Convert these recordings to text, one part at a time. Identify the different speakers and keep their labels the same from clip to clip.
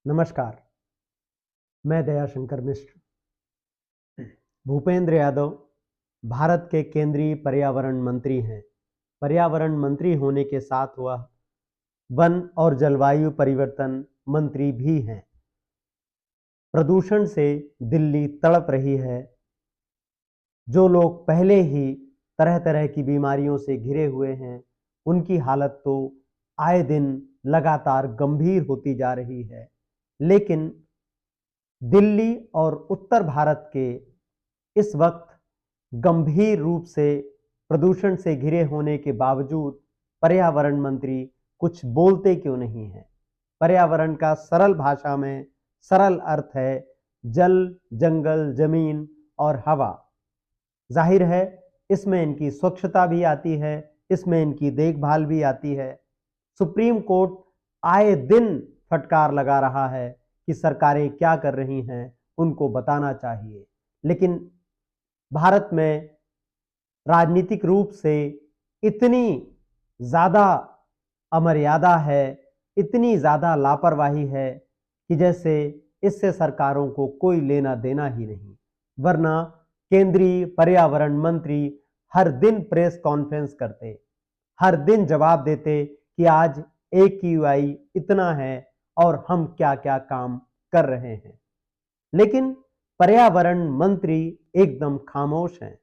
Speaker 1: नमस्कार, मैं दयाशंकर मिश्र। भूपेंद्र यादव भारत के केंद्रीय पर्यावरण मंत्री हैं। पर्यावरण मंत्री होने के साथ वह वन और जलवायु परिवर्तन मंत्री भी हैं। प्रदूषण से दिल्ली तड़प रही है। जो लोग पहले ही तरह तरह की बीमारियों से घिरे हुए हैं, उनकी हालत तो आए दिन लगातार गंभीर होती जा रही है। लेकिन दिल्ली और उत्तर भारत के इस वक्त गंभीर रूप से प्रदूषण से घिरे होने के बावजूद पर्यावरण मंत्री कुछ बोलते क्यों नहीं हैं? पर्यावरण का सरल भाषा में सरल अर्थ है जल, जंगल, जमीन और हवा। जाहिर है इसमें इनकी स्वच्छता भी आती है, इसमें इनकी देखभाल भी आती है। सुप्रीम कोर्ट आए दिन फटकार लगा रहा है कि सरकारें क्या कर रही हैं, उनको बताना चाहिए। लेकिन भारत में राजनीतिक रूप से इतनी ज़्यादा अमर्यादा है, इतनी ज़्यादा लापरवाही है कि जैसे इससे सरकारों को कोई लेना देना ही नहीं। वरना केंद्रीय पर्यावरण मंत्री हर दिन प्रेस कॉन्फ्रेंस करते, हर दिन जवाब देते कि आज AQI इतना है और हम क्या क्या काम कर रहे हैं। लेकिन पर्यावरण मंत्री एकदम खामोश हैं।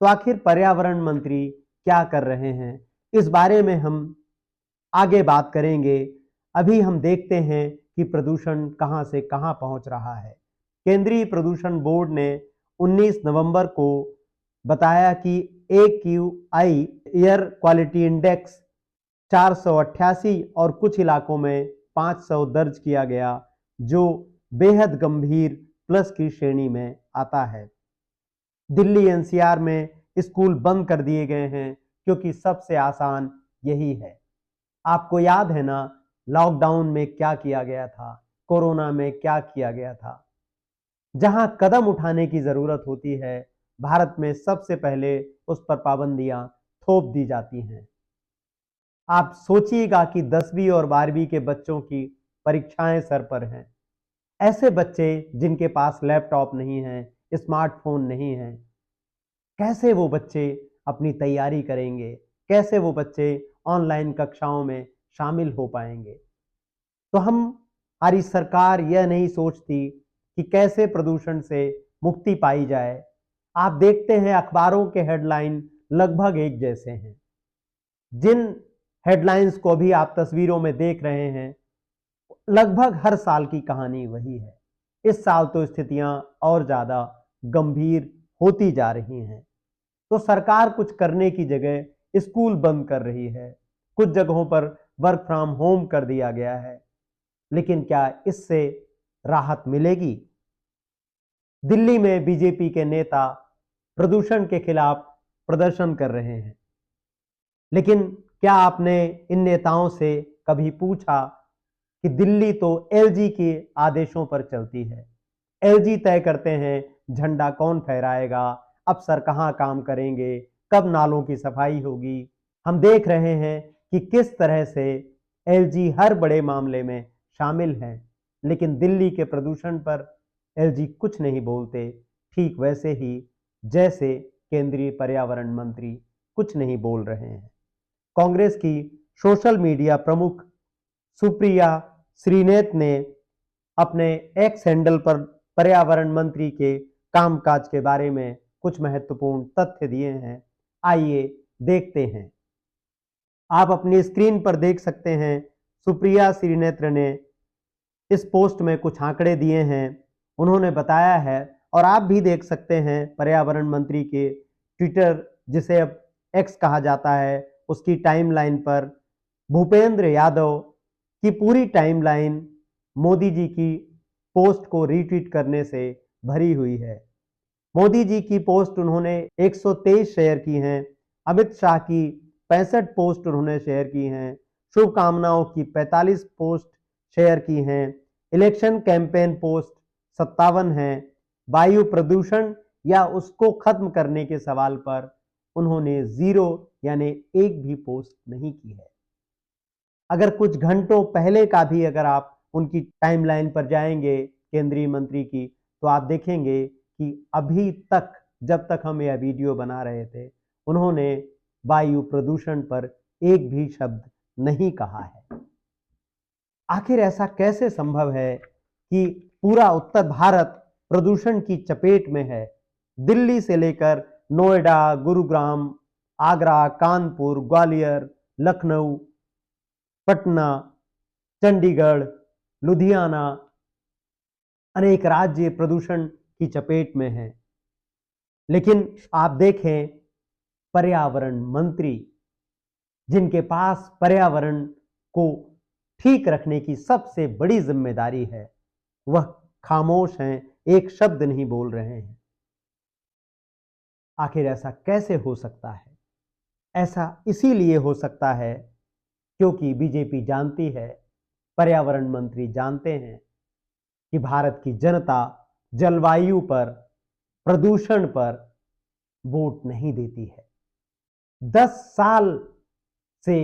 Speaker 1: तो आखिर पर्यावरण मंत्री क्या कर रहे हैं, इस बारे में हम आगे बात करेंगे। अभी हम देखते हैं कि प्रदूषण कहां से कहां पहुंच रहा है। केंद्रीय प्रदूषण बोर्ड ने 19 नवंबर को बताया कि AQI एयर क्वालिटी इंडेक्स 488 और कुछ इलाकों में 500 दर्ज किया गया, जो बेहद गंभीर प्लस की श्रेणी में आता है। दिल्ली NCR में स्कूल बंद कर दिए गए हैं क्योंकि सबसे आसान यही है। आपको याद है ना, लॉकडाउन में क्या किया गया था, कोरोना में क्या किया गया था। जहां कदम उठाने की जरूरत होती है, भारत में सबसे पहले उस पर पाबंदियां थोप दी जाती हैं। आप सोचिएगा कि 10वीं और 12वीं के बच्चों की परीक्षाएं सर पर हैं। ऐसे बच्चे जिनके पास लैपटॉप नहीं है, स्मार्टफोन नहीं है, कैसे वो बच्चे अपनी तैयारी करेंगे? कैसे वो बच्चे ऑनलाइन कक्षाओं में शामिल हो पाएंगे? तो हमारी सरकार यह नहीं सोचती कि कैसे प्रदूषण से मुक्ति पाई जाए। आप देखते हैं अखबारों के हेडलाइन लगभग एक जैसे हैं। जिन हेडलाइंस को भी आप तस्वीरों में देख रहे हैं, लगभग हर साल की कहानी वही है। इस साल तो स्थितियां और ज्यादा गंभीर होती जा रही हैं। तो सरकार कुछ करने की जगह स्कूल बंद कर रही है, कुछ जगहों पर वर्क फ्रॉम होम कर दिया गया है। लेकिन क्या इससे राहत मिलेगी? दिल्ली में बीजेपी के नेता प्रदूषण के खिलाफ प्रदर्शन कर रहे हैं, लेकिन क्या आपने इन नेताओं से कभी पूछा कि दिल्ली तो LG के आदेशों पर चलती है। LG तय करते हैं झंडा कौन फहराएगा, अफसर कहां काम करेंगे, कब नालों की सफाई होगी। हम देख रहे हैं कि किस तरह से LG हर बड़े मामले में शामिल है, लेकिन दिल्ली के प्रदूषण पर LG कुछ नहीं बोलते। ठीक वैसे ही जैसे केंद्रीय पर्यावरण मंत्री कुछ नहीं बोल रहे हैं। कांग्रेस की सोशल मीडिया प्रमुख सुप्रिया श्रीनेत ने अपने एक्स हैंडल पर पर्यावरण मंत्री के कामकाज के बारे में कुछ महत्वपूर्ण तथ्य दिए हैं। आइए देखते हैं। आप अपनी स्क्रीन पर देख सकते हैं, सुप्रिया श्रीनेत्र ने इस पोस्ट में कुछ आंकड़े दिए हैं। उन्होंने बताया है, और आप भी देख सकते हैं, पर्यावरण मंत्री के ट्विटर, जिसे अब एक्स कहा जाता है, उसकी टाइमलाइन पर भूपेंद्र यादव की पूरी टाइमलाइन मोदी जी की पोस्ट को रीट्वीट करने से भरी हुई है। मोदी जी की पोस्ट उन्होंने 123 शेयर की हैं, अमित शाह की 65 पोस्ट उन्होंने शेयर की हैं, शुभकामनाओं की 45 पोस्ट शेयर की हैं, इलेक्शन कैंपेन पोस्ट 57 हैं, वायु प्रदूषण या उसको खत्म करने के सवाल पर उन्होंने 0 यानी एक भी पोस्ट नहीं की है। अगर कुछ घंटों पहले का भी अगर आप उनकी टाइमलाइन पर जाएंगे केंद्रीय मंत्री की, तो आप देखेंगे कि अभी तक, जब तक हम यह वीडियो बना रहे थे, उन्होंने वायु प्रदूषण पर एक भी शब्द नहीं कहा है। आखिर ऐसा कैसे संभव है कि पूरा उत्तर भारत प्रदूषण की चपेट में है? दिल्ली से लेकर नोएडा, गुरुग्राम, आगरा, कानपुर, ग्वालियर, लखनऊ, पटना, चंडीगढ़, लुधियाना, अनेक राज्य प्रदूषण की चपेट में हैं। लेकिन आप देखें, पर्यावरण मंत्री, जिनके पास पर्यावरण को ठीक रखने की सबसे बड़ी जिम्मेदारी है, वह खामोश हैं, एक शब्द नहीं बोल रहे हैं। आखिर ऐसा कैसे हो सकता है? ऐसा इसीलिए हो सकता है क्योंकि बीजेपी जानती है, पर्यावरण मंत्री जानते हैं कि भारत की जनता जलवायु पर, प्रदूषण पर वोट नहीं देती है। 10 साल से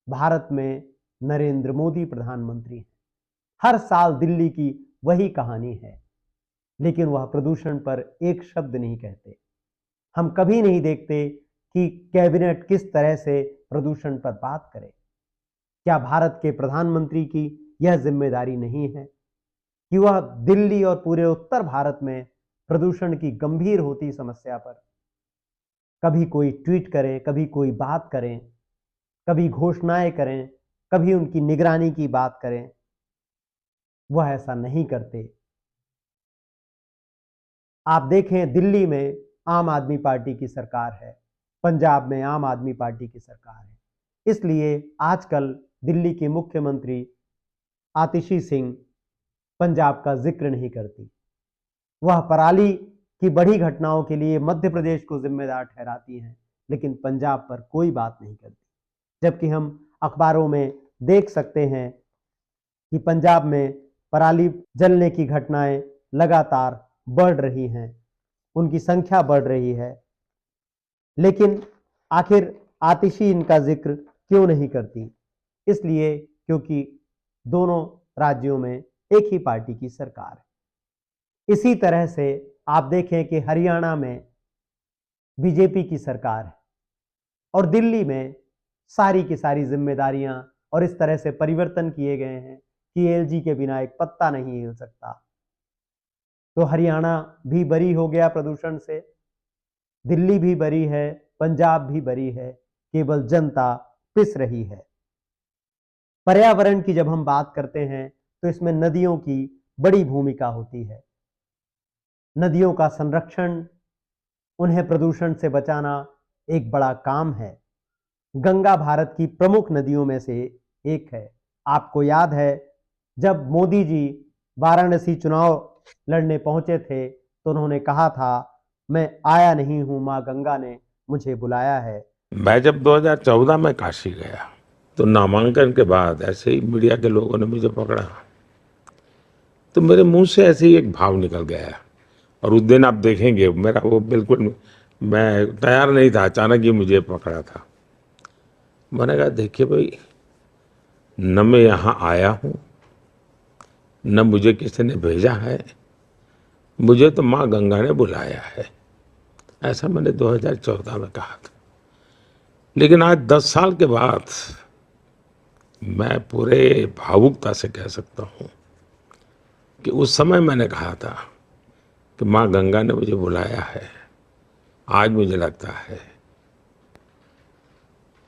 Speaker 1: भारत में नरेंद्र मोदी प्रधानमंत्री हैं। हर साल दिल्ली की वही कहानी है, लेकिन वह प्रदूषण पर एक शब्द नहीं कहते। हम कभी नहीं देखते कि कैबिनेट किस तरह से प्रदूषण पर बात करे। क्या भारत के प्रधानमंत्री की यह जिम्मेदारी नहीं है कि वह दिल्ली और पूरे उत्तर भारत में प्रदूषण की गंभीर होती समस्या पर कभी कोई ट्वीट करें, कभी कोई बात करें, कभी घोषणाएं करें, कभी उनकी निगरानी की बात करें? वह ऐसा नहीं करते। आप देखें, दिल्ली में आम आदमी पार्टी की सरकार है, पंजाब में आम आदमी पार्टी की सरकार है, इसलिए आजकल दिल्ली के मुख्यमंत्री आतिशी सिंह पंजाब का जिक्र नहीं करती। वह पराली की बड़ी घटनाओं के लिए मध्य प्रदेश को जिम्मेदार ठहराती हैं, लेकिन पंजाब पर कोई बात नहीं करती। जबकि हम अखबारों में देख सकते हैं कि पंजाब में पराली जलने की घटनाएं लगातार बढ़ रही हैं, उनकी संख्या बढ़ रही है। लेकिन आखिर आतिशी इनका जिक्र क्यों नहीं करती? इसलिए क्योंकि दोनों राज्यों में एक ही पार्टी की सरकार है। इसी तरह से आप देखें कि हरियाणा में बीजेपी की सरकार है और दिल्ली में सारी की सारी जिम्मेदारियां और इस तरह से परिवर्तन किए गए हैं कि एलजी के बिना एक पत्ता नहीं हिल सकता। तो हरियाणा भी बरी हो गया प्रदूषण से, दिल्ली भी बरी है, पंजाब भी बरी है, केवल जनता पिस रही है। पर्यावरण की जब हम बात करते हैं तो इसमें नदियों की बड़ी भूमिका होती है। नदियों का संरक्षण, उन्हें प्रदूषण से बचाना एक बड़ा काम है। गंगा भारत की प्रमुख नदियों में से एक है। आपको याद है, जब मोदी जी वाराणसी चुनाव लड़ने पहुंचे थे तो उन्होंने कहा था, मैं आया नहीं हूं, मां गंगा ने मुझे बुलाया है।
Speaker 2: मैं जब 2014 में काशी गया तो नामांकन के बाद ऐसे ही मीडिया के लोगों ने मुझे पकड़ा, तो मेरे मुंह से ऐसे ही एक भाव निकल गया। और उस दिन आप देखेंगे मेरा वो बिल्कुल, मैं तैयार नहीं था, अचानक ही मुझे पकड़ा था। मैंने कहा, देखिए भाई, न मैं यहाँ आया हूँ, न मुझे किसी ने भेजा है, मुझे तो माँ गंगा ने बुलाया है। ऐसा मैंने 2014 में कहा था। लेकिन आज 10 साल के बाद मैं पूरे भावुकता से कह सकता हूँ कि उस समय मैंने कहा था कि माँ गंगा ने मुझे बुलाया है। आज मुझे लगता है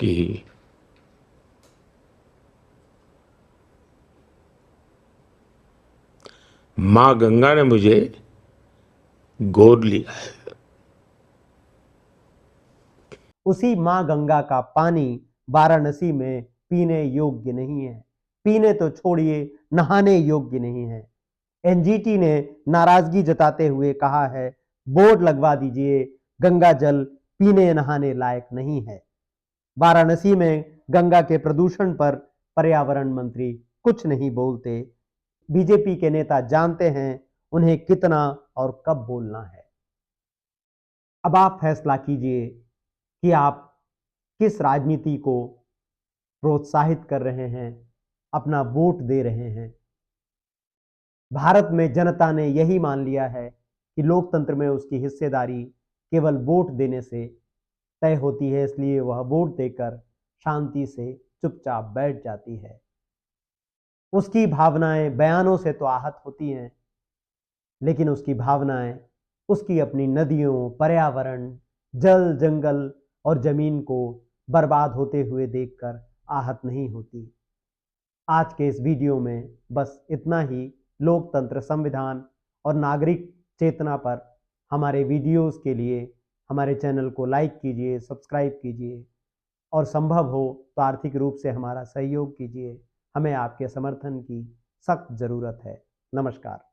Speaker 2: कि माँ गंगा ने मुझे गोद लिया है।
Speaker 1: उसी मां गंगा का पानी वाराणसी में पीने योग्य नहीं है। पीने तो छोड़िए, नहाने योग्य नहीं है। एनजीटी ने नाराजगी जताते हुए कहा है, बोर्ड लगवा दीजिए, गंगा जल पीने नहाने लायक नहीं है। वाराणसी में गंगा के प्रदूषण पर पर्यावरण मंत्री कुछ नहीं बोलते। बीजेपी के नेता जानते हैं उन्हें कितना और कब बोलना है। अब आप फैसला कीजिए कि आप किस राजनीति को प्रोत्साहित कर रहे हैं, अपना वोट दे रहे हैं। भारत में जनता ने यही मान लिया है कि लोकतंत्र में उसकी हिस्सेदारी केवल वोट देने से तय होती है, इसलिए वह वोट देकर शांति से चुपचाप बैठ जाती है। उसकी भावनाएं बयानों से तो आहत होती हैं, लेकिन उसकी भावनाएं उसकी अपनी नदियों, पर्यावरण, जल, जंगल और जमीन को बर्बाद होते हुए देखकर आहत नहीं होती। आज के इस वीडियो में बस इतना ही। लोकतंत्र, संविधान और नागरिक चेतना पर हमारे वीडियोस के लिए हमारे चैनल को लाइक कीजिए, सब्सक्राइब कीजिए और संभव हो तो आर्थिक रूप से हमारा सहयोग कीजिए। हमें आपके समर्थन की सख्त ज़रूरत है। नमस्कार।